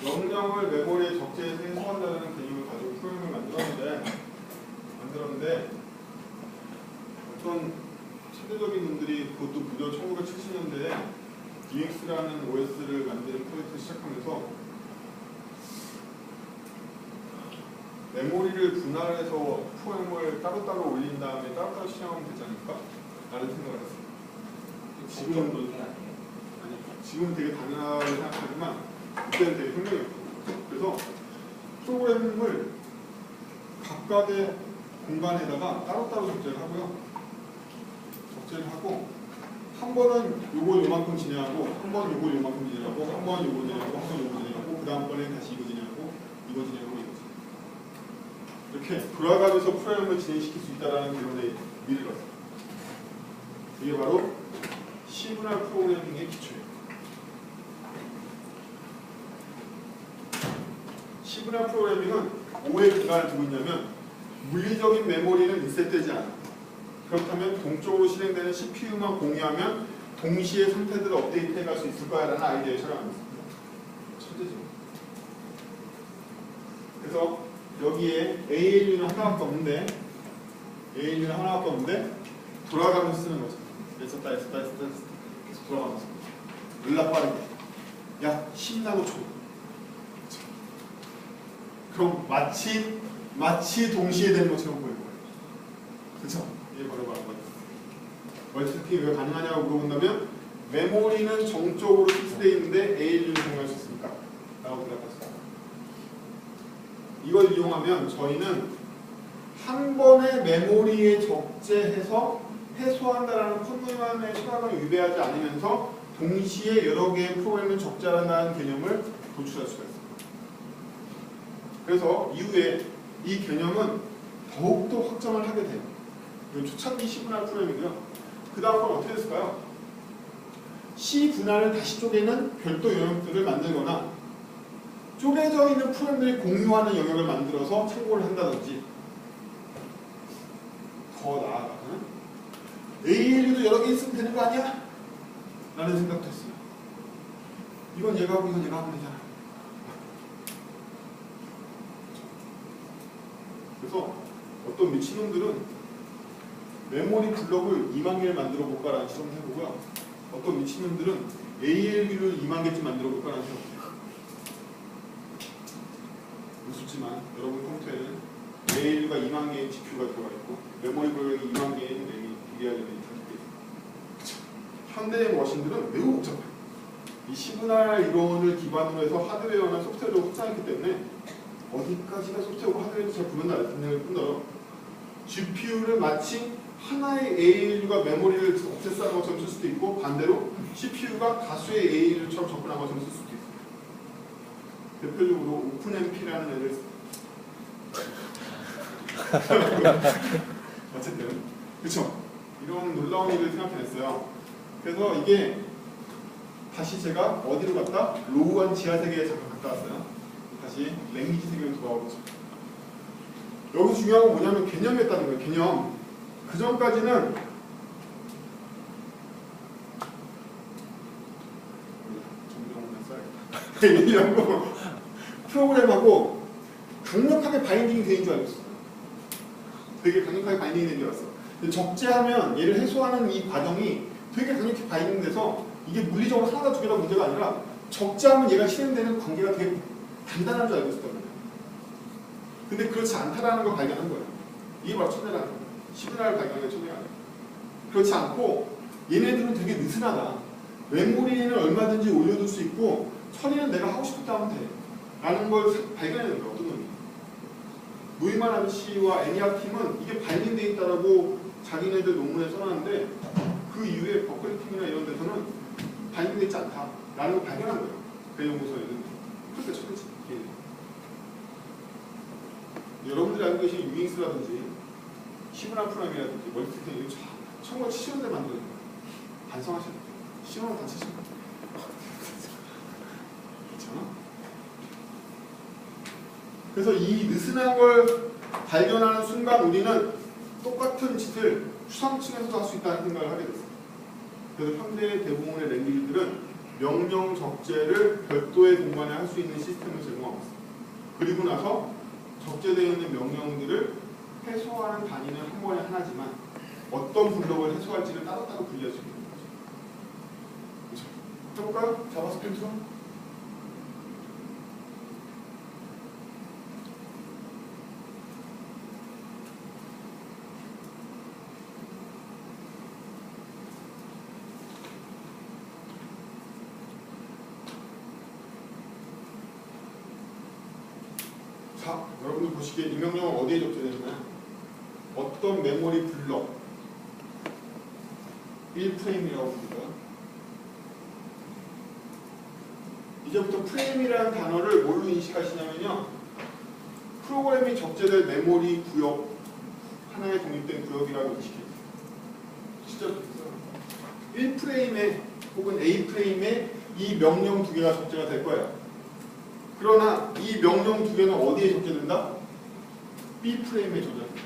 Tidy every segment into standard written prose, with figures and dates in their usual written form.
명령을 메모리에 적재해서 해소한다는 개념을 가지고 프로그램을 만들었는데 어떤 세대적인 분들이 그것도 무려 1970년대에 DX라는 OS를 만드는 프로젝트를 시작하면서 메모리를 분할해서 프로그램을 따로따로 올린 다음에 따로따로 실행하면 되지 않을까? 라는 생각을 했어요. 지금은 지금은 되게 당연하게 생각하지만 그때는 되게 혁명이었거든요. 그래서 프로그램을 각각의 공간에다가 따로따로 적재를 하고요. 적재를 하고 한 번은 요걸 요만큼 진행하고 한 번은 요걸 요만큼 진행하고 한 번은 요거 진행하고 한 번은 요거 진행하고 그 다음번에 다시 이거 진행하고 이거 진행하고 이거 진행하고 이렇게 돌아가면서 프로그램을 진행시킬 수 있다는 개론의 미를 봤어요. 이게 바로 시분할 프로그래밍의 기초예요. 시분할 프로그래밍은 5의 근간을 두고 있냐면 물리적인 메모리는 리셋되지 않아. 그렇다면 동쪽으로 실행되는 CPU만 공유하면 동시에 상태들을 업데이트해 갈 수 있을 거야라는 아이디어에 철학합니다. 천재죠. 그래서 여기에 ALU는 하나밖에 없는데 돌아가면서 쓰는 거죠. 했었다 계속 돌아가면서 연락 빠르게 야 10나노초 그럼 마치 동시에 되는 것처럼 보이는 거예요. 그렇죠? 이게 바로 멀티태스킹이 왜 가능하냐고 물어본다면 메모리는 정적으로 픽스되어 있는데 ALU를 사용할 수 있습니까? 라고 대답했어요. 이걸 이용하면 저희는 한 번에 메모리에 적재해서 해소한다라는 콘도만의 철학을 위배하지 않으면서 동시에 여러 개의 프로그램을 적재한다는 개념을 도출할 수가 있습니다. 그래서 이후에 이 개념은 더욱더 확장을 하게 돼요. 초창기 C 분할 프로그램이고요. 그 다음 건 어떻게 됐을까요? C 분할을 다시 쪼개는 별도 영역들을 만들거나 쪼개져 있는 프로그램들이 공유하는 영역을 만들어서 참고를 한다든지 더 나아가서는 ALU도 여러 개 있으면 되는 거 아니야? 라는 생각도 했어요. 이건 얘가 하고 이건 얘가 하면 되잖아. 그래서 어떤 미친놈들은 메모리 블럭을 2만 개를 만들어 볼까라는 실험을 해보고요. 어떤 미친놈들은 ALU를 2만 개쯤 만들어 볼까라는 실험을 해요. 우습지만 여러분 컴퓨터에는 ALU가 2만 개의 GPU가 들어가 있고 메모리 블럭이 2만 개의 비리아들이 있습니다. 현대의 머신들은 매우 복잡해요. 이 시분할 이론을 기반으로 해서 하드웨어나 소프트웨어를 확장했기 때문에 어디까지가 소프트웨어고 하드웨어도 잘 구분도 안 되는 뿐더러 GPU를 마치 하나의 ALU가 메모리를 억세스한 것처럼 쓸 수도 있고 반대로 CPU가 다수의 ALU처럼 접근한 것처럼 쓸 수도 있습니다. 대표적으로 오픈MP라는 애를 어쨌든 그쵸? 이런 놀라운 일을 생각해냈어요. 그래서 이게 다시 제가 어디로 갔다? 로우한 지하세계에 잠깐 갔다 왔어요. 다시 랭귀지 세계로 돌아오고 있죠. 여기서 중요한 건 뭐냐면 개념이었다는 거예요. 개념. 그 전까지는 이런 거 프로그램하고 강력하게 바인딩이 되는 줄 알았어. 되게 강력하게 바인딩이 되는 줄 알았어. 근데 적재하면 얘를 해소하는 이 과정이 되게 강력히 바인딩돼서 이게 물리적으로 하나 두 개가 문제가 아니라 적재하면 얘가 실행되는 관계가 되게 단단한 줄 알고 있었단 말이에요. 근데 그렇지 않다라는 걸 발견한 거예요. 이게 바로 천재라는 거예요. 시그널을 발견한 천재가 아니에요. 그렇지 않고 얘네들은 되게 느슨하다. 메모리에는 얼마든지 올려둘 수 있고 처리는 내가 하고 싶을 때 하면 돼. 라는 걸 발견해낸 거예요. 어떤 놈이. 노이만 아저씨와 애니악 팀은 이게 바인딩되어 있다라고 자기네들 논문에 써놨는데 그 이후에 버클리 팀이나 이런 데서는 바인딩되어 있지 않다. 라는 걸 발견한 거예요. 그 연구소에는. 그러니까 첫째. 여러분들이 알고 계신 유잉스라든지 시분할 프로그램이라든지 멀티태스킹 이거 1970년대 만들어진 거예요. 반성하셔야 돼요. 시험을 다 치신 거예요. 그렇잖아? 그래서 이 느슨한 걸 발견하는 순간 우리는 똑같은 짓을 추상층에서도 할 수 있다는 생각을 하게 됐어요. 그래서 현대 대부분의 랭귀지들은 명령 적재를 별도의 공간에 할 수 있는 시스템을 제공하고 있습니다. 그리고 나서 적재되어 있는 명령들을 해소하는 단위는 한 번에 하나지만 어떤 블록을 해소할지를 따로따로 분리할 수 있는 거죠. 그렇죠? 해볼까요? 자바스크립트로? 자, 여러분들 보시기에 이 명령은 어디에 적재되나요? 어떤 메모리 블럭 1프레임이라고 부르고요. 이제부터 프레임이라는 단어를 뭘로 인식하시냐면요. 프로그램이 적재될 메모리 구역 하나에 독립된 구역이라고 인식해요. 진짜 1프레임에 혹은 A프레임에 이 명령 두 개가 적재가 될 거예요. 그러나 이 명령 두 개는 어디에 적재된다? B프레임에 적재된다.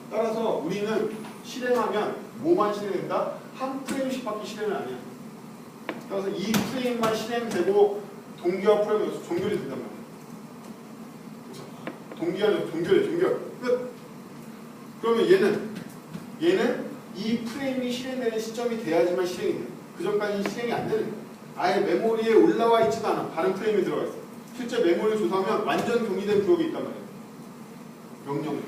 따라서 우리는 실행하면 뭐만 실행된다? 한 프레임씩밖에 실행을 안 해요. 따라서 이 프레임만 실행되고 동기화 프레임이 여기서 종결이 된단 말이에요. 그렇죠? 동기화는 종결. 끝. 그러면 얘는 이 프레임이 실행되는 시점이 돼야지만 실행이 돼요. 그 전까지는 실행이 안 되는 거예요. 아예 메모리에 올라와 있지도 않아. 다른 프레임에 들어가 있어요. 실제 메모리를 조사하면 완전 경리된 구역이 있단 말이에요. 명령이.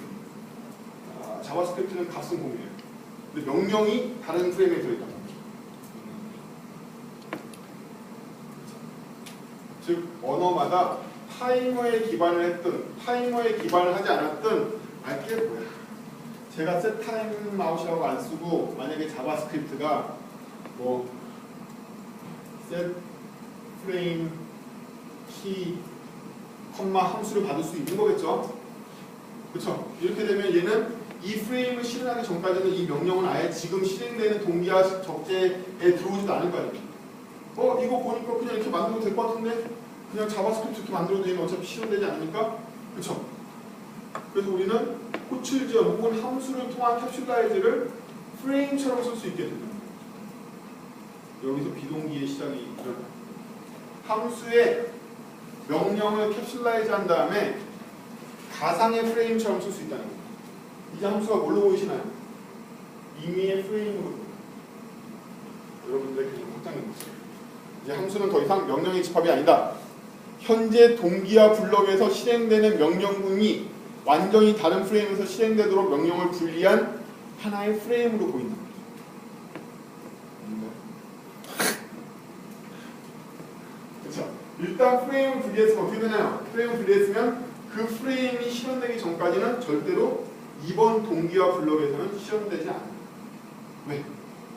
자바스크립트는 값은 공유해요. 근데 명령이 다른 프레임에 들어있단 말이에요. 즉 언어마다 타이머에 기반을 했든 타이머에 기반을 하지 않았든 알 게 뭐야. 제가 set 타임 아웃이라고 안 쓰고 만약에 자바스크립트가 뭐 set frame key 컴마 함수를 받을 수 있는 거겠죠. 그렇죠. 이렇게 되면 얘는 이 프레임을 실행하기 전까지는 이 명령은 아예 지금 실행되는 동기화 적재에 들어오지도 않을 거 아니에요. 이거 보니까 그냥 이렇게 만들어도 될 것 같은데 그냥 자바스크립트 이렇게 만들어도 되면 어차피 실현되지 않습니까? 그렇죠. 그래서 우리는 호출지어 혹은 함수를 통한 캡슐라이즈를 프레임처럼 쓸 수 있게 됩니다. 여기서 비동기의 시작이 일어나요. 함수의 명령을 캡슐라이즈 한 다음에 가상의 프레임처럼 쓸 수 있다는 겁니다. 이제 함수가 뭘로 보이시나요? 임의의 프레임으로. 여러분들의 개념 확장된 거죠. 이제 함수는 더 이상 명령의 집합이 아니다. 현재 동기화 블럭에서 실행되는 명령문이 완전히 다른 프레임에서 실행되도록 명령을 분리한 하나의 프레임으로 보인다. 그렇죠. 일단 프레임을 분리했으면 어떻게 되나요? 프레임을 분리했으면 그 프레임이 실현되기 전까지는 절대로 이번 동기화 블럭에서는 실현되지 않아요. 왜?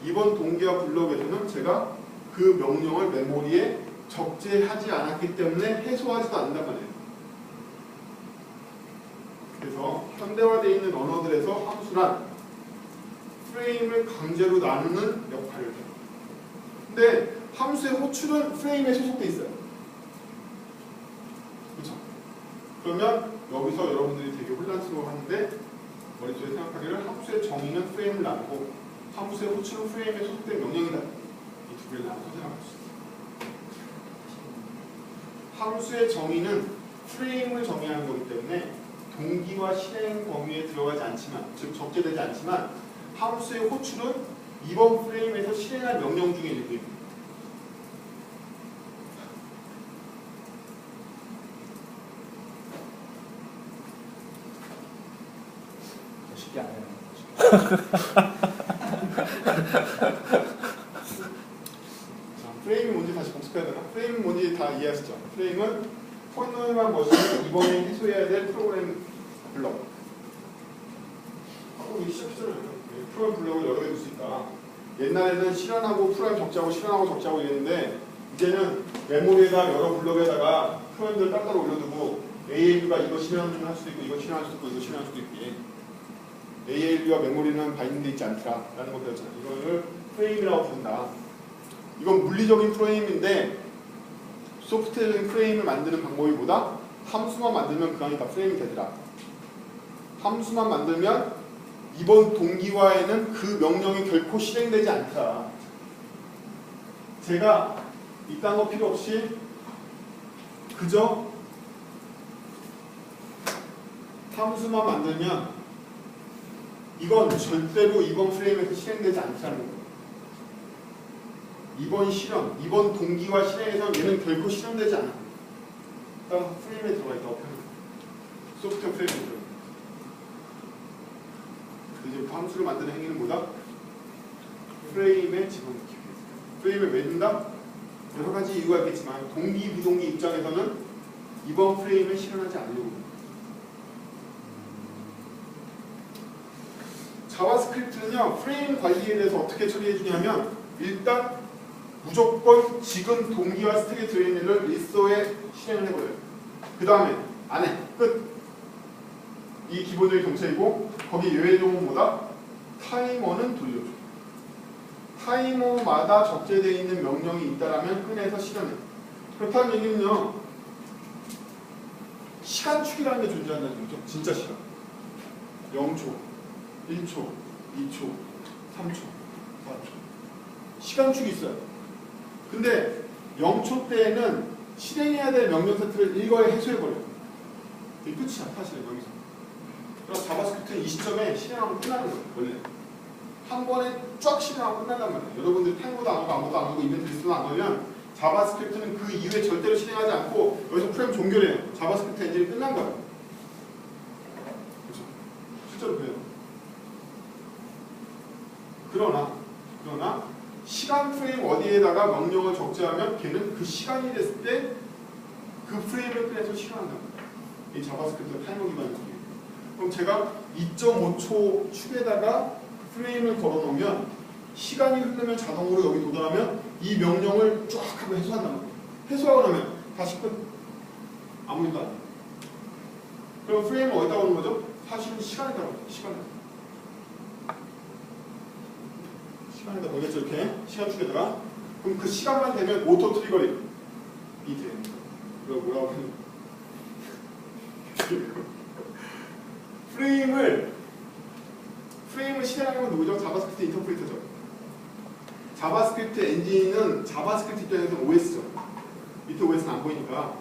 이번 동기화 블럭에서는 제가 그 명령을 메모리에 적재하지 않았기 때문에 해소하지도 않는단 말이에요. 그래서 현대화되어 있는 언어들에서 함수란 프레임을 강제로 나누는 역할을 해요. 근데 함수의 호출은 프레임에 소속돼 있어요. 그렇죠? 그러면 여기서 여러분들이 되게 혼란스러워하는데 머릿속에 생각하기를 함수의 정의는 프레임을 나누고 함수의 호출은 프레임에 소속된 명령이다. 이 두 개를 나눠서 생각할 수 있어요. 함수의 정의는 프레임을 정의하는 거기 때문에 동기와 실행 범위에 들어가지 않지만, 즉 적재되지 않지만 함수의 호출은 이번 프레임에서 실행할 명령 중에 일부입니다. 쉽게 안 해요. 프레임이 뭔지 다시 복습해야 되나? 프레임이 뭔지 다 이해하시죠? 프레임은 포인트만 멋있는 이번에 해소해야 될 프로그램 블럭. 이게 시작했잖아요. 프로그램 블럭을 여러 개 둘 수 있다. 옛날에는 실현하고 프로그램 적재하고 실현하고 적재하고 이랬는데 이제는 메모리에다 여러 블럭에다가 프로그램들 따로 올려두고 ALU가 이거 실현할 수도 있고 이거 실현할 수도 있고 이거 실현할 수도 있게 ALU와 메모리는 바인딩되어 있지 않더라라는 거 배웠잖아요. 이거를 프레임이라고 부른다. 이건 물리적인 프레임인데 소프트웨어적인 프레임을 만드는 방법이 뭐다? 함수만 만들면 그 안이 다 프레임이 되더라. 함수만 만들면 이번 동기화에는 그 명령이 결코 실행되지 않더라. 제가 이딴 거 필요 없이 그저 함수만 만들면 이건 절대로 이번 프레임에서 실행되지 않다는 거예요. 이번 실현, 이번 동기와 실행에서 얘는 결코 실현되지 않아요. 일단 프레임에 들어가 있다고 표현해요. 소프트웨어 프레임에 들어가 있어요. 이제 함수를 만드는 행위는 뭐다? 프레임에 집어넣기. 프레임에 왜 둔다? 여러 가지 이유가 있겠지만 동기, 부동기 입장에서는 이번 프레임을 실현하지 않으려고. 자바스크립트는요, 프레임 관리에 대해서 어떻게 처리해 주냐면 일단 무조건 지금 동기와 스택에 들어있는 일을 리소에 실행을 해버려요. 그 다음에 안에 끝. 이 기본적인 정체이고 거기 예외종은 뭐다? 타이머는 돌려줘. 타이머마다 적재되어 있는 명령이 있다라면 꺼내서 실현해. 그렇다는 얘기는요, 시간축이라는 게 존재한다는 얘기죠. 진짜 시간. 0초, 1초, 2초, 3초, 4초. 시간축이 있어요. 근데 0초 때에는 실행해야 될 명령 세트를 일거에 해소해버려요. 이게 끝이야, 사실은 여기서. 그래서 자바스크립트는 이 시점에 실행하면 끝나는 거예요, 원래. 한 번에 쫙 실행하고 끝난단 말이에요. 여러분들 탱고도 안 하고 아무것도 안 하고 이벤트 리스트도 안 걸면 자바스크립트는 그 이후에 절대로 실행하지 않고 여기서 프레임 종결해요. 자바스크립트 엔진이 끝난 거예요. 그렇죠? 실제로 그래요. 그러나 시간 프레임 어디에다가 명령을 적재하면 걔는 그 시간이 됐을 때 그 프레임을 꺼내서 실행한다. 이 자바스크립트 타이머 기반의 기계. 그럼 제가 2.5초 축에다가 프레임을 걸어놓으면 시간이 흐르면 자동으로 여기 도달하면 이 명령을 쫙 하고 해소한단 말이에요. 해소하고 나면 다시 끝. 아무 일도 안 해요. 그럼 프레임은 어디다 오는 거죠? 사실은 시간에다 오는 거예요. 시간에다 걸겠죠, 이렇게. 시간 축에다가. 그럼 그 시간만 되면 오토 트리거링이 돼요. 이거 뭐라고 하는 프레임을 실행하는 건 누구죠? 자바스크립트 인터프리터죠. 자바스크립트 엔진은 자바스크립트 입장에서는 OS죠. 밑에 OS는 안 보이니까.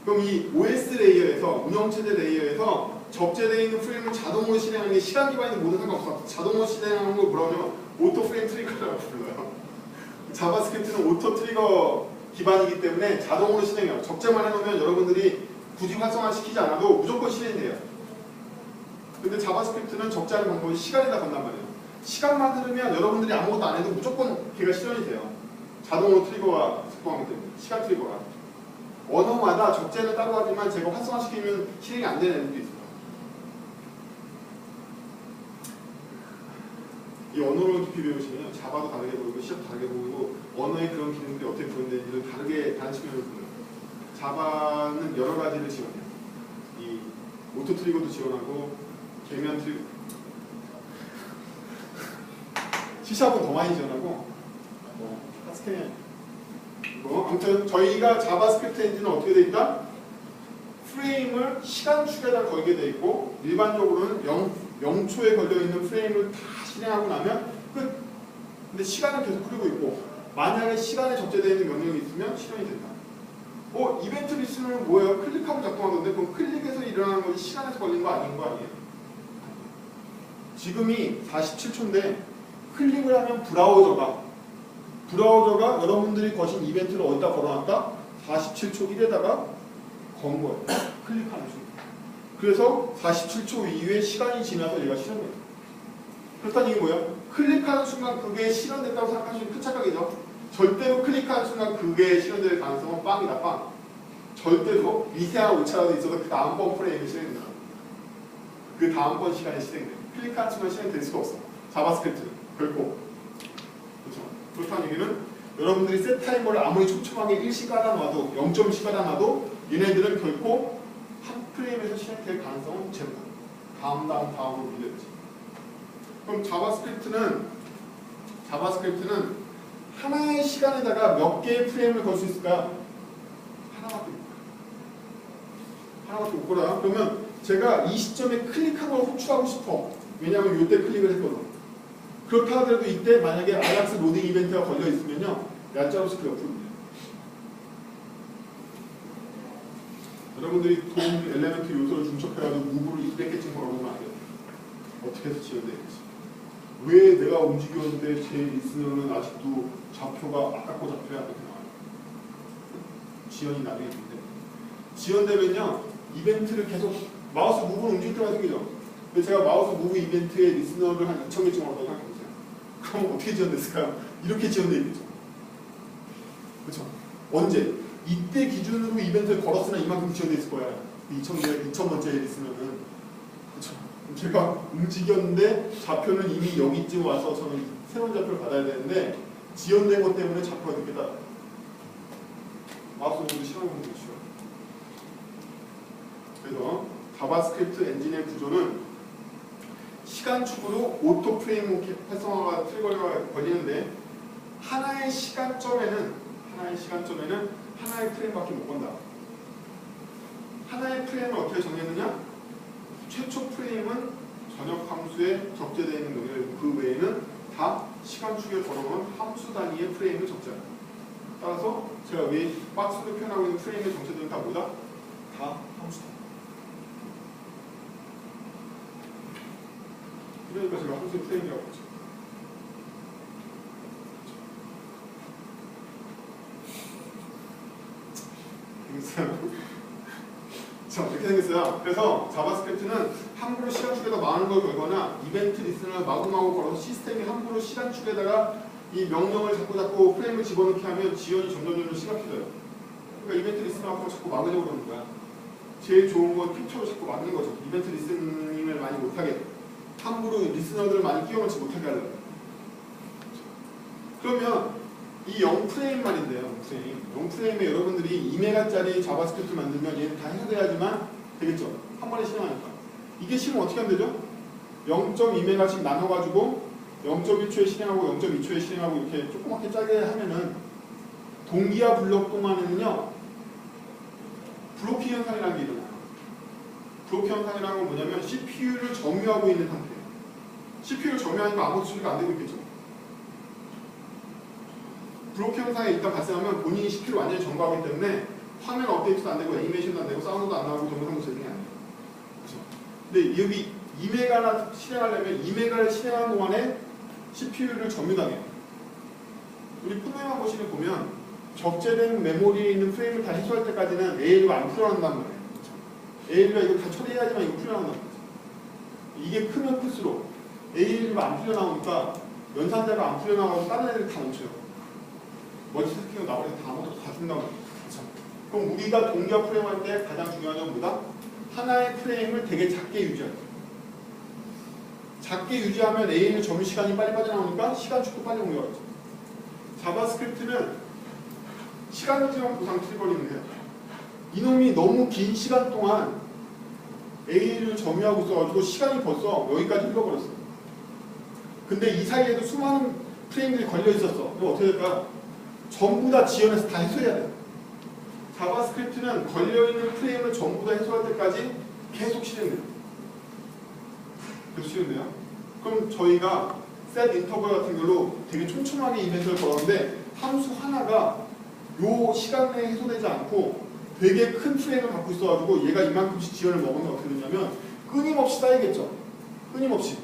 그럼 이 OS 레이어에서, 운영체제 레이어에서 적재되어 있는 프레임을 자동으로 실행하는 게 시간 기반인 모든 상관없어. 자동으로 실행하는 걸 뭐라고 하냐면 오토 프레임 트리거라고 불러요. 자바스크립트는 오토 트리거 기반이기 때문에 자동으로 실행해요. 적재만 해놓으면 여러분들이 굳이 활성화시키지 않아도 무조건 실행돼요. 근데 자바스크립트는 적재하는 방법이 시간에다 건단 말이에요. 시간만 흐르면 여러분들이 아무것도 안 해도 무조건 걔가 실현이 돼요. 자동으로 트리거가 작동하기 때문에. 시간 트리거가. 언어마다 적재는 따로 하지만 제가 활성화시키면 실행이 안 되는 애들도 있어요. 이 언어를 깊이 배우시면 자바도 다르게 보이고 C도 다르게 보이고 언어의 그런 기능들이 어떻게 구현되는지를 다른 측면으로 보여요. 자바는 여러 가지를 지원해요. 이 오토 트리거도 지원하고 계면 트리거 C샵은 더 많이 지원하고 하스케는 아무튼 저희가 자바스크립트 엔진은 어떻게 돼 있다? 프레임을 시간축에다 걸게 돼 있고 일반적으로는 0초에 걸려있는 프레임을 다 실행하고 나면 끝. 근데 시간은 계속 흐르고 있고 만약에 시간에 적재되어 있는 명령이 있으면 실현이 된다. 이벤트 리스트는 뭐예요? 클릭하면 작동하던데 그럼 클릭해서 일어나는 것이 시간에서 걸린 거 아닌 거 아니에요? 지금이 47초인데 클릭을 하면 브라우저가 여러분들이 거신 이벤트를 어디다 걸어놨다? 47초 1에다가 건 거예요. 클릭하는 순간. 그래서 47초 이후에 시간이 지나서 얘가 실현돼요. 그렇다는 얘기 뭐예요? 클릭하는 순간 그게 실현됐다고 생각하시면 큰 착각이죠. 절대로 클릭하는 순간 그게 실현될 가능성은 빵이다, 빵. 절대로 미세한 오차라도 있어도 그 다음번 프레임이 실행된다. 그 다음번 시간에 실행돼요. 클릭하는 순간 실행될 수가 없어. 자바스크립트는. 결코. 그렇죠. 그렇다는 얘기는 여러분들이 셋 타이머를 아무리 촘촘하게 1씩 깔아놔도 0.1씩 깔아놔도 얘네들은 결코 한 프레임에서 실행될 가능성은 제로다. 다음으로 밀려야지. 그럼 자바스크립트는 하나의 시간에다가 몇 개의 프레임을 걸 수 있을까요? 하나밖에 못 걸어요. 그러면 제가 이 시점에 클릭한 걸 호출하고 싶어. 왜냐하면 이때 클릭을 했거든. 그렇다 하더라도 이때 만약에 아약스 로딩 이벤트가 걸려 있으면요, 야자로서 그 옆으로 밀려. 여러분들이 동 엘레멘트 요소를 중첩해가지고 무브를 200개쯤 걸어놓으면 안 돼요. 어떻게 해서 지연되겠지? 왜 내가 움직였는데 제 리스너는 아직도 좌표가 아깝고 좌표야 이렇게 나와요. 지연이 나중에 있는데 지연되면요 이벤트를 계속 마우스 무브를 움직일 때만 생기죠. 근데 제가 마우스 무브 이벤트에 리스너를 한 2,000개쯤 얻었다고 생각해보세요. 그럼 어떻게 지연됐을까요? 이렇게 지연돼 있겠죠. 그렇죠? 언제? 이때 기준으로 이벤트를 걸었으나 이만큼 지연돼 있을 거야. 2,000번째 리스너는. 그렇죠? 제가 움직였는데 좌표는 이미 여기쯤 와서 저는 새로운 좌표를 받아야 되는데 지연된 것 때문에 좌표가 늦게 따라. 마우스 모드 실험해보면 되죠. 그래서 자바스크립트 엔진의 구조는 시간축으로 오토 프레임 활성화가 트리거가 걸리는데 하나의 시간점에는 하나의 프레임밖에 못 건다. 하나의 프레임을 어떻게 정했느냐? 최초 프레임은 전역 함수에 적재되어 있는 놈이고 그 외에는 다 시간축에 걸어놓은 함수 단위의 프레임을 적재한다. 따라서 제가 위에 박스로 표현하고 있는 프레임의 정체들은 다 뭐다? 다 함수 단위. 그러니까 제가 함수의 프레임이라고 하죠. 자, 이렇게 생겼어요. 그래서 자바스크립트는 함부로 시간축에다 많은 걸 걸거나 이벤트 리스너를 마구마구 걸어서 시스템이 함부로 시간축에다가 이 명령을 자꾸 프레임을 집어넣게 하면 지연이 점점 심각해져요. 그러니까 이벤트 리스너 앞으로 자꾸 막으려고 그러는 거야. 제일 좋은 건 캡처로 자꾸 막는 거죠. 이벤트 리스닝을 많이 못하게 함부로 리스너들을 많이 끼워넣지 못하게 하려고. 그러면 이 0프레임 말인데요. 0프레임에 여러분들이 2메가짜리 자바스크립트 만들면 얘는 다 해소돼야지만 되겠죠. 한 번에 실행하니까. 이게 실행 어떻게 하면 되죠? 0.2메가씩 나눠가지고 0.1초에 실행하고 0.2초에 실행하고 이렇게 조그맣게 짜게 하면은 동기화 블록 동안에는요 브로킹 현상이라는 게 일어나요. 브로킹 현상이라는 건 뭐냐면 CPU를 점유하고 있는 상태예요. CPU를 점유하니까 아무것도 처리가 안 되고 있겠죠. 브로킹 현상이 일단 발생하면 본인이 CPU를 완전히 점거하기 때문에 화면 업데이트도 안 되고 애니메이션도 안 되고 사운드도 안 나오고 동영상도 재생이 안 돼요. 그렇죠? 근데 여기 2메가를 실행하려면 2메가를 실행하는 동안에 CPU를 점유당해요. 우리 프로그램 보시면 보면 적재된 메모리에 있는 프레임을 다 해소할 때까지는 ALU가 안 풀어난단 말이에요. ALU가 이거 다 처리해야지만 이거 풀려나온단 말이에요. 이게 크면 클수록 ALU가 안 풀려나오니까 연산자가 안 풀려나와서 다른 애들이 다 멈춰요. 멀티태스킹으로 나머지 다 아무것도 다 준단 말이에요. 그렇죠? 그럼 우리가 동기화 프레임 할 때 가장 중요한 건 뭐다? 하나의 프레임을 되게 작게 유지하는 거예요. 작게 유지하면 ALU 점유 시간이 빨리 빠져나오니까 시간축도 빨리 옮겨가죠. 자바스크립트는 시간지형 보상 트리거링을 해요. 이놈이 너무 긴 시간 동안 ALU 점유하고 있어가지고 시간이 벌써 여기까지 흘러버렸어요. 근데 이 사이에도 수많은 프레임들이 걸려 있었어. 그럼 어떻게 될까요? 전부 다 지연해서 다 해소해야 돼요. 자바스크립트는 걸려있는 프레임을 전부 다 해소할 때까지 계속 실행돼요. 계속 실행돼요. 그럼 저희가 set 인터벌 같은 걸로 되게 촘촘하게 이벤트를 걸었는데 함수 하나가 요 시간 내에 해소되지 않고 되게 큰 프레임을 갖고 있어가지고 얘가 이만큼씩 지연을 먹으면 어떻게 되냐면 끊임없이 쌓이겠죠. 끊임없이.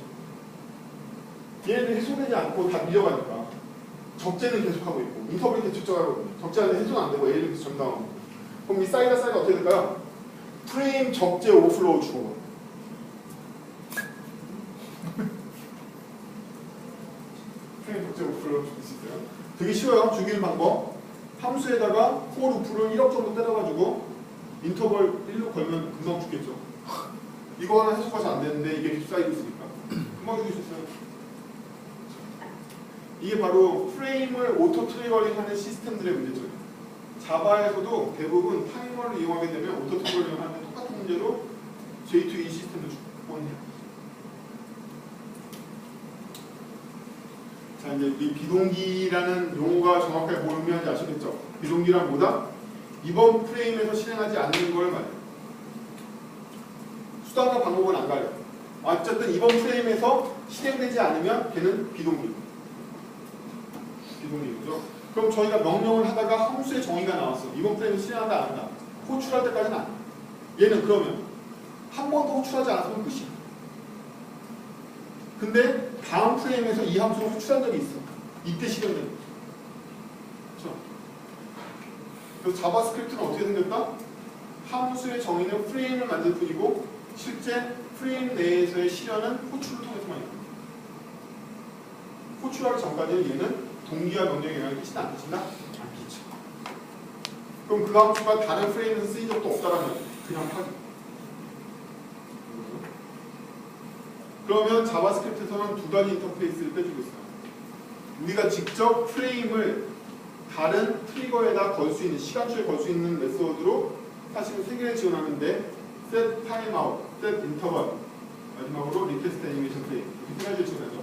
얘는 해소되지 않고 다 밀려가니까 적재는 계속하고 있고 인터벌이 계속 적재하거든요. 적재하는데 해소는 안 되고 A를 계속 전당하고. 그럼 이 쌓이다 어떻게 될까요? 프레임 적재 오버플로우 주고. 프레임 적재 오버플로우 줄 수 있어요. 되게 쉬워요. 죽이는 방법. 함수에다가 for 루프를 1억 정도 때려가지고 인터벌 1로 걸면 금방 죽겠죠. 이거 하나 해석까지 안 되는데 이게 계속 쌓이고 있으니까 금방 죽일 수 있어요. 이게 바로 프레임을 오토 트리거링 하는 시스템들의 문제죠. 자바에서도 대부분 타이머를 이용하게 되면 오토 트리거링을 하는 똑같은 문제로 J2E 시스템도 죽곤해요. 자, 이제 이 비동기라는 용어가 정확하게 모르면 아시겠죠? 비동기란 뭐다? 이번 프레임에서 실행하지 않는 걸 말해요. 수단과 방법은 안 가려. 어쨌든 이번 프레임에서 실행되지 않으면 걔는 비동기. 비동기죠. 그럼 저희가 명령을 하다가 함수의 정의가 나왔어. 이번 프레임을 실행한다 안 한다. 호출할 때까지는 안 해. 얘는 그러면 한 번도 호출하지 않았으면 끝이야. 근데 다음 프레임에서 이 함수를 호출한 적이 있어. 이때 실행되는 거죠. 그렇죠? 그래서 자바스크립트는 어떻게 생겼다? 함수의 정의는 프레임을 만들 뿐이고 실제 프레임 내에서의 실현은 호출을 통해서만 있다. 호출하기 전까지는 얘는 동기화 명령에 영향을 끼치나 안 끼치나? 안 끼쳐. 그럼 그 함수가 다른 프레임에서 쓰인 적도 없다라면 그냥 파기. 그러면 자바스크립트에서는 두 가지 인터페이스를 빼주고 있어요. 우리가 직접 프레임을 다른 트리거에다 걸 수 있는, 시간초에 걸 수 있는 메소드로 사실은 세 개를 지원하는데 set timeout, set interval, 마지막으로 request animation frame 이렇게 세 가지를 지원하죠.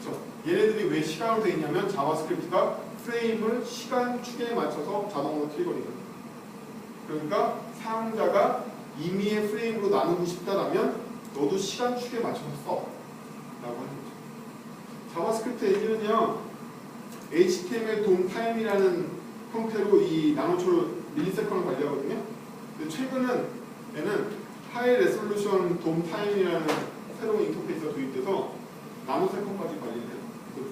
그렇죠? 얘네들이 왜 시간으로 되어 있냐면 자바스크립트가 프레임을 시간축에 맞춰서 자동으로 트리거리거든요. 그러니까 사용자가 임의의 프레임으로 나누고 싶다라면 너도 시간축에 맞춰서 써 라고 하는 거죠. 자바스크립트 엔진은요 HTML 돔 타임이라는 형태로 이 나노초를 밀리세컨을 관리하거든요. 근데 최근은 얘는 하이 레솔루션 돔 타임이라는 새로운 인터페이스가 도입돼서 나노세컨까지 관리돼요.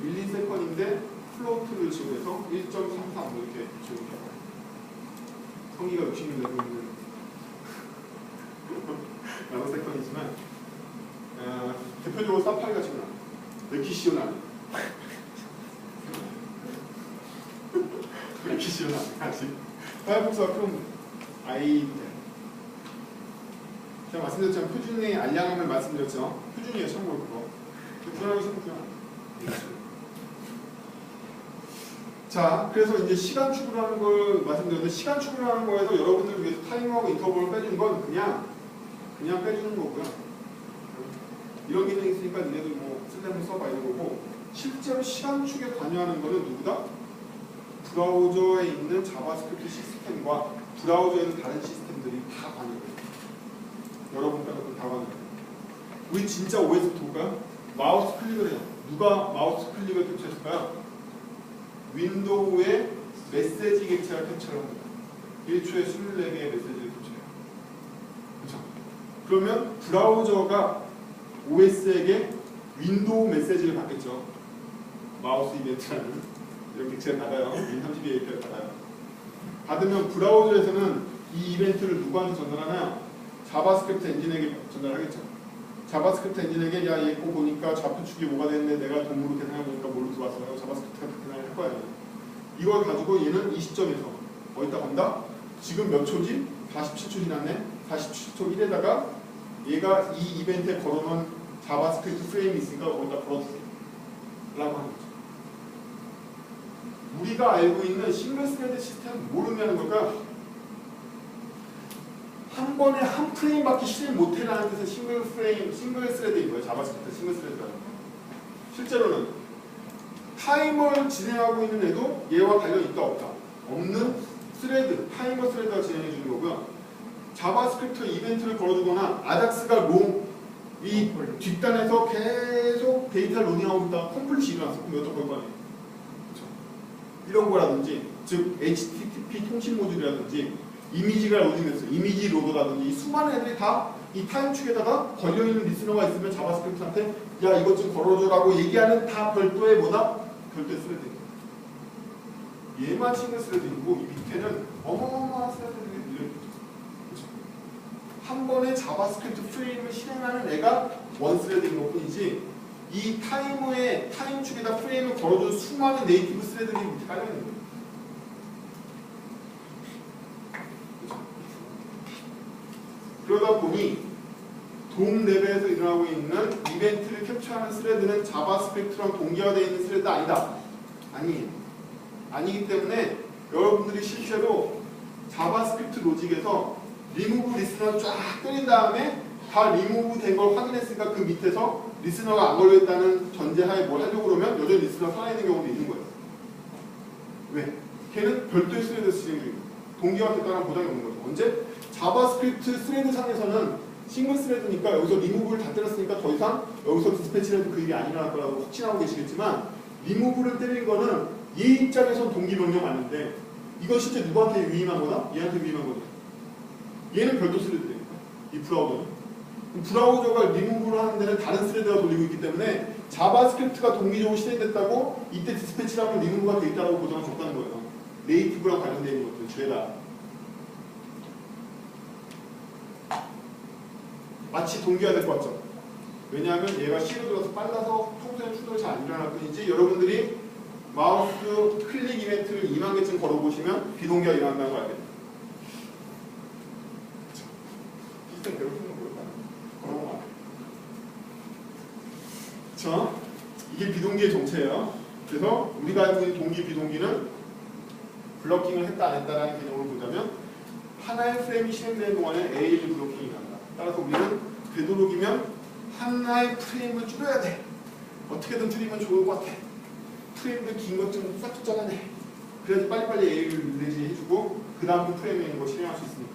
밀리세컨인데 플로트를 지원해서 1.33 이렇게 지원해요. 성기가 60년 되고 있는 나노세컨이지만 대표적으로 사파리가 지원 안 해요. 레키시온 안 해요. 레키시온 안 해요. 아직 파이어폭스와 크롬 아이도 돼요. 제가 말씀드렸지만 표준의 알량함을 말씀드렸죠. 표준이에요. 참고로 그거. 불안하게 생각해요. 자, 그래서 이제 시간 추구라는 걸 말씀드렸는데 시간 추구라는 거에서 여러분들을 위해서 타이머하고 인터벌을 빼준 건 그냥 빼주는 거고요. 이런 기능이 있으니까 니네들 뭐 쓸데없는 써봐 이런 거고 실제로 시간 축에 관여하는 거는 누구다? 브라우저에 있는 자바스크립트 시스템과 브라우저에 있는 다른 시스템들이 다 관여해요. 여러분 빼고 다 관여해요. 우리 진짜 OS 볼까요? 마우스 클릭을 해요. 누가 마우스 클릭을 캡처했을까요? 윈도우의 메시지 객체를 캡처를 합니다. 1초에 24개의 메시지를 캡처해요. 그렇죠? 그러면 브라우저가 OS에게 윈도우 메시지를 받겠죠. 마우스 이벤트라는 이런 객체를 받아요. Win32 API를 받아요. 받으면 브라우저에서는 이 이벤트를 누구한테 전달하나요? 자바스크립트 엔진에게 전달하겠죠. 자바스크립트 엔진에게 야 얘 거 보니까 좌표축이 뭐가 됐는데 내가 동으로 계산해보니까 뭘로 들어왔어요. 자바스크립트가 계산을 할 거예요. 이걸 가지고 얘는 이 시점에서 어디다 간다? 지금 몇 초지? 47초 지났네. 47초 1에다가 얘가 이 이벤트에 걸어놓은 자바스크립트 프레임이 있으니까 거기다 걸어주세요 라고 하는 거죠. 우리가 알고 있는 싱글 스레드 시스템은 모르는 걸까요? 한 번에 한 프레임밖에 실행 못해라는 뜻의 싱글 스레드인 거예요. 자바스크립트 싱글 스레드라는 거. 실제로는 타이머를 진행하고 있는 애도 얘와 관련이 있다 없다? 없는 스레드, 타이머 스레드가 진행해 주는 거고요. 자바스크립트 이벤트를 걸어주거나 아작스가 이 뒷단에서 계속 데이터를 로딩하고 있다가 컴플릿이 일어났어. 그럼 어떤 걸 거예요? 그렇죠? 이런 거라든지 즉 HTTP 통신 모듈이라든지 이미지가 로딩됐어요. 이미지 로더라든지 이 수많은 애들이 다 이 타임축에다가 걸려있는 리스너가 있으면 자바스크립트한테 야 이것 좀 걸어줘라고 얘기하는 다 별도의 뭐다? 별도의 스레드예요. 얘만 싱글 스레드이고 이 밑에는 어마어마한 스레드들이 밀려있죠. 그렇죠? 한 번에 자바스크립트 프레임을 실행하는 애가 원 스레드인 것 뿐이지 이 타임축에다 프레임을 걸어준 수많은 네이티브 스레드들이 밑에 깔려있는 거예요. 그러다 보니 돔 레벨에서 일어나고 있는 이벤트를 캡처하는 스레드는 자바스크립트랑 동기화되어 있는 스레드 아니다. 아니에요. 아니기 때문에 여러분들이 실제로 자바스크립트 로직에서 리무브 리스너를 쫙 때린 다음에 다 리무브 된 걸 확인했으니까 그 밑에서 리스너가 안 걸려있다는 전제하에 뭘 하려고 그러면 여전히 리스너가 살아있는 경우도 있는 거예요. 왜? 걔는 별도의 스레드 진행 중이고 동기화됐다는 보장이 없는 거죠. 언제? 자바스크립트 스레드 상에서는 싱글 스레드니까 여기서 리무브를 다 때렸으니까 더 이상 여기서 디스패치를 해도 그 일이 안 일어날 거라고 확신하고 계시겠지만 리무브를 때린 거는 얘 입장에선 동기 명령 맞는데 이건 실제 누구한테 위임한 거다? 얘한테 위임한 거다. 얘는 별도 스레드니까 이 브라우저는. 브라우저가 리무브를 하는 데는 다른 스레드가 돌리고 있기 때문에 자바스크립트가 동기적으로 실행됐다고 이때 디스패치를 하면 리무브가 돼 있다고 보정을 줬다는 거예요. 네이티브랑 관련되어 있는 것들 죄다. 마치 동기화 될 것 같죠? 왜냐하면 얘가 C로 들어서 빨라서 평소에 충돌이 잘 안 일어날 뿐이지 여러분들이 마우스 클릭 이벤트를 2만 개쯤 걸어보시면 비동기화 일어난다는 거 알겠죠? 시스템 괴롭히는 거 모를까? 걸어보면 안 돼. 그쵸? 이게 비동기의 정체예요. 그래서 우리가 알고 있는 동기, 비동기는 블러킹을 했다 안 했다라는 개념으로 보자면 하나의 프레임이 실행되는 동안에 AL 블러킹이 난다. 따라서 우리는 되도록이면 하나의 프레임을 줄여야 돼. 어떻게든 줄이면 좋을 것 같아. 프레임들 긴 것 좀 싹둑 잘라내. 그래야지 빨리빨리 A를 릴레이 해주고 그 다음 그 프레임에 있는 거 실행할 수 있으니까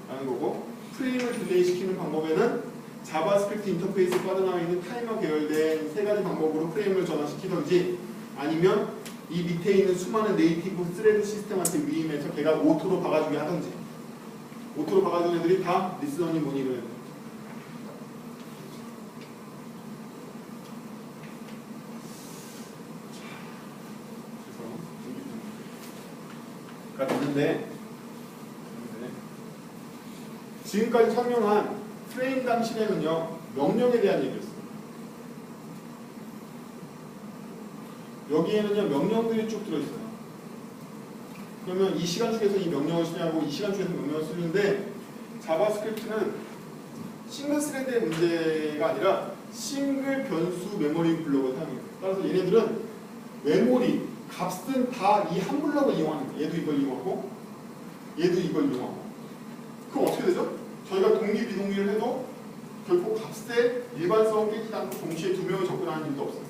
라는 거고, 프레임을 딜레이 시키는 방법에는 자바스크립트 인터페이스에 빠져나와 있는 타이머 계열된 세 가지 방법으로 프레임을 전환시키든지 아니면 이 밑에 있는 수많은 네이티브 스레드 시스템한테 위임해서 걔가 오토로 박아주게 하든지. 오토로 박아주는 애들이 다 리스너니 뭐니 이런 애들. 가 됐는데 지금까지 설명한 프레임당 실행은요 명령에 대한 얘기였어요. 여기에는요 명령들이 쭉 들어있어요. 그러면 이 시간 중에서 이 명령을 실행하고 이 시간 중에서 명령을 쓰는데 자바스크립트는 싱글 스레드의 문제가 아니라 싱글 변수 메모리 블록을 사용해요. 따라서 얘네들은 메모리 값은 다 이 한 블럭을 이용하는 거예요. 얘도 이걸 이용하고 얘도 이걸 이용하고. 그럼 어떻게 되죠? 저희가 동기 비동기를 해도 결국 값의 일관성을 깨지지 않고 동시에 두 명이 접근하는 일도 없어요.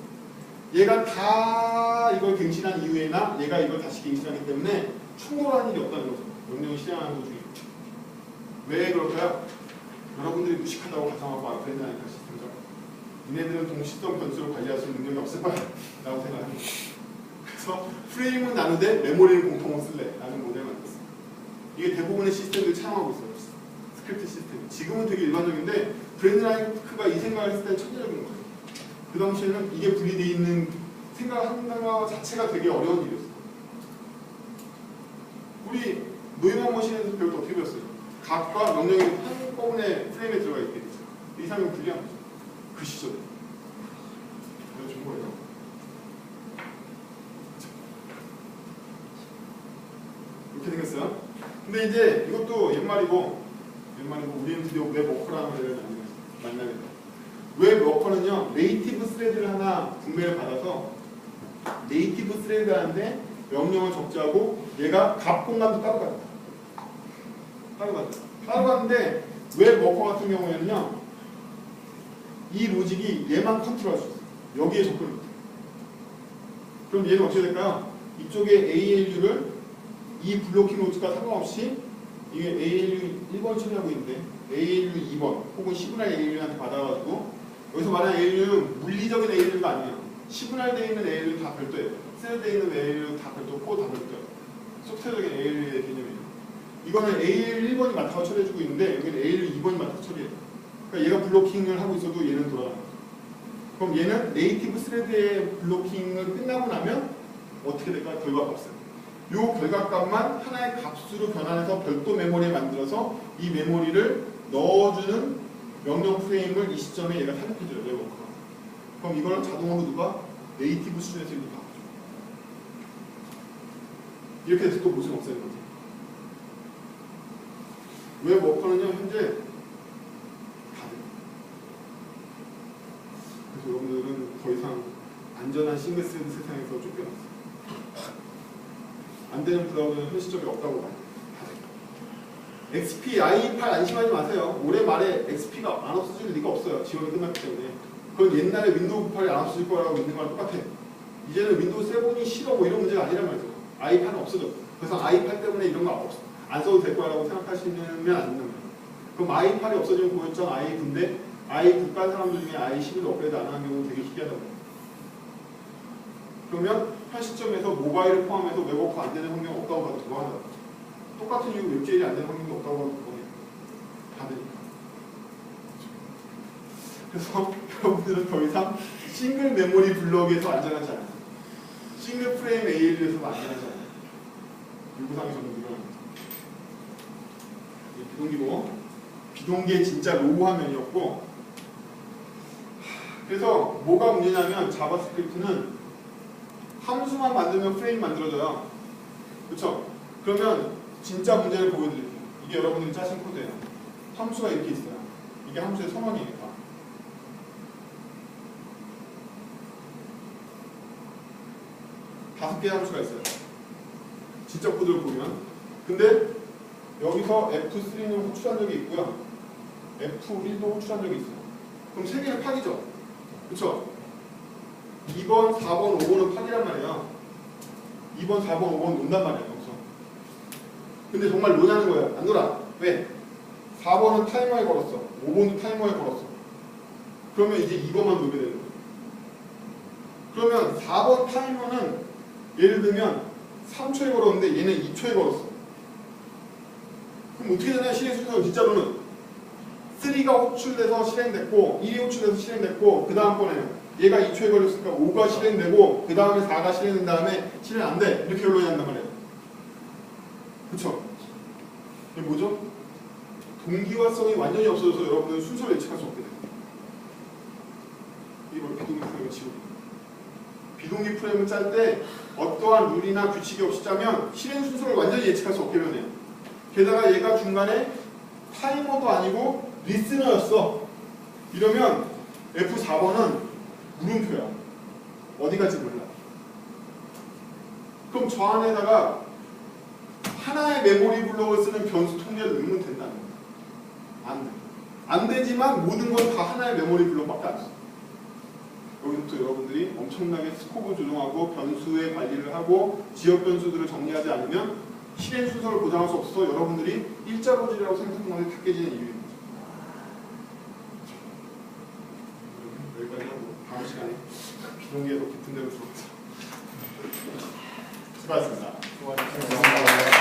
얘가 다 이걸 갱신한 이후에나 얘가 이걸 다시 갱신하기 때문에 충돌하는 일이 없다는 거죠. 명령을 실행하는 것 중에. 왜 그럴까요? 여러분들이 무식하다고 가정하고 앞에 있는 아이들 시스템장 얘네들은 동시성 변수를 관리할 수 있는 능력이 없을 거야 라고 생각합니다. 그래서 프레임은 나누되 메모리를 공통으로 쓸래 라는 모델을 만들었어요. 이게 대부분의 시스템들이 차용하고 있어요. 스크립트 시스템. 지금은 되게 일반적인데 브랜드라이크가 이 생각을 했을 때 천재적인 거예요. 그 당시에는 이게 분리되어 있는 생각하는 거 자체가 되게 어려운 일이었어요. 우리 노이먼 머신에서 배울 때 어떻게 배웠어요? 값과 명령이 한꺼번에 프레임에 들어가 있게 되죠. 이 사람이 불리한 거죠. 그 시절에. 그래서 좋은 거예요. 이렇게 생겼어요. 근데 이제 이것도 옛말이고 우리는 드디어 웹 워커라는 걸 만나게 돼요. 웹 워커는요 네이티브 스레드를 하나 분배를 받아서 네이티브 스레드한테 명령을 적재하고 얘가 값 공간도 따로 갑니다. 따로 가는데 웹 워커 같은 경우에는요 이 로직이 얘만 컨트롤할 수 있어요. 여기에 접근을 못해요. 그럼 얘는 어떻게 될까요? 이쪽에 ALU를 이 블로킹 로직과 상관없이 이게 ALU 1번 처리하고 있는데 ALU 2번 혹은 10분할 ALU한테 받아가지고 여기서 말하는 ALU는 물리적인 ALU가 아니에요. 10분할 되어 있는 ALU 다 별도예요. 셀 되어 있는 ALU 다 별도, 코어 다 별도예요. 소프트웨어적인 ALU의 개념이에요. 이거는 ALU 1번이 맡아서 처리해주고 있는데 여기는 ALU 2번이 맡아서 처리해요. 그러니까 얘가 블로킹을 하고 있어도 얘는 돌아가는 거죠. 그럼 얘는 네이티브 스레드의 블로킹을 끝나고 나면 어떻게 될까요? 결과값은. 이 결과값만 하나의 값으로 변환해서 별도 메모리에 만들어서 이 메모리를 넣어주는 명령 프레임을 이 시점에 얘가 사용해줘요. 웹워커가. 그럼 이걸 자동으로 누가? 네이티브 수준에서 이렇게 바꿔줘. 이렇게 해서 또 무슨 없애는 거지. 웹워커는요 현재 다들. 그래서 여러분들은 더 이상 안전한 싱글 스레드 세상에서 쫓겨났어요. 안 되는 브라우저는 현실적이 없다고 봐요. XP, i8 안심하지 마세요. 올해 말에 XP가 안 없어질 리가 없어요. 지원이 끝났기 때문에. 그건 옛날에 윈도우 98이 안 없어질 거라고 믿는 거랑 똑같아. 이제는 윈도우 7이 싫어 뭐 이런 문제가 아니란 말이죠. i8은 없어져. 그래서 i8 때문에 이런 거 안 써도 될 거라고 생각하시면 안 된다는 거예요. 그럼 i8이 없어지면 고였던 i9인데 i9 간 사람들 중에 i11을 업그레이드 안 하는 경우는 되게 희귀하다고 해요. 그러면 현 시점에서 모바일을 포함해서 웹워크 안 되는 환경 없다고 봐도 그거 하나. 똑같은 이유 웹제일이 안 되는 환경도 없다고 봐도 그거네. 다 되니까. 그래서 여러분들은 더 이상 싱글 메모리 블럭에서 안전하지 않아요. 싱글 프레임 ALU에서도 안전하지 않아요. 유구상의 전문들은 비동기로 비동기의 진짜 로우 화면이었고, 그래서 뭐가 문제냐면 자바스크립트는 함수만 만들면 프레임 만들어져요. 그렇죠? 그러면 진짜 문제를 보여드릴게요. 이게 여러분들이 짜신 코드예요. 함수가 이렇게 있어요. 이게 함수의 선언이니까. 다섯 개의 함수가 있어요. 진짜 코드를 보면. 근데 여기서 F3는 호출한 적이 있고요. F1도 호출한 적이 있어요. 그럼 세 개는 파기죠. 그쵸? 2번, 4번, 5번은 파기란 말이에요. 2번, 4번, 5번 논단 말이에요. 여기서. 근데 정말 노냐는 거예요. 안 놀아. 왜? 4번은 타이머에 걸었어. 5번도 타이머에 걸었어. 그러면 이제 2번만 놀게 되는 거예요. 그러면 4번 타이머는 예를 들면 3초에 걸었는데 얘는 2초에 걸었어. 그럼 어떻게 되나요? 실행 순서가 진짜로는 3가 호출돼서 실행됐고 1이 호출돼서 실행됐고 그 다음번에는 얘가 2초에 걸렸으니까 5가 실행되고 그 다음에 4가 실행된 다음에 실행 안 돼. 이렇게 결론이 난단 말이에요. 그쵸? 이게 뭐죠? 동기화성이 완전히 없어져서 여러분들은 순서를 예측할 수 없게 돼요. 이게 바로 비동기 프레임을 지우고, 비동기 프레임을 짤 때 어떠한 룰이나 규칙이 없이 짜면 실행 순서를 완전히 예측할 수 없게 변해요. 게다가 얘가 중간에 타이머도 아니고 리스너였어. 이러면 F4번은 물음표야. 어디 갈지 몰라. 그럼 저 안에다가 하나의 메모리 블록을 쓰는 변수 통제를 넣으면 된다는 거야. 안 돼. 안 되지만 모든 건 다 하나의 메모리 블록밖에 안 써. 여기서부터 여러분들이 엄청나게 스코브 조정하고 변수의 관리를 하고 지역 변수들을 정리하지 않으면 실행 순서를 보장할 수 없어서 여러분들이 일자로질이라고 생각하는 것이 다 깨지는 이유입니다. 여기까지 하고 다음 시간에 비동기에 더 깊은 데로 들어가자. 수고하셨습니다. 수고하셨습니다.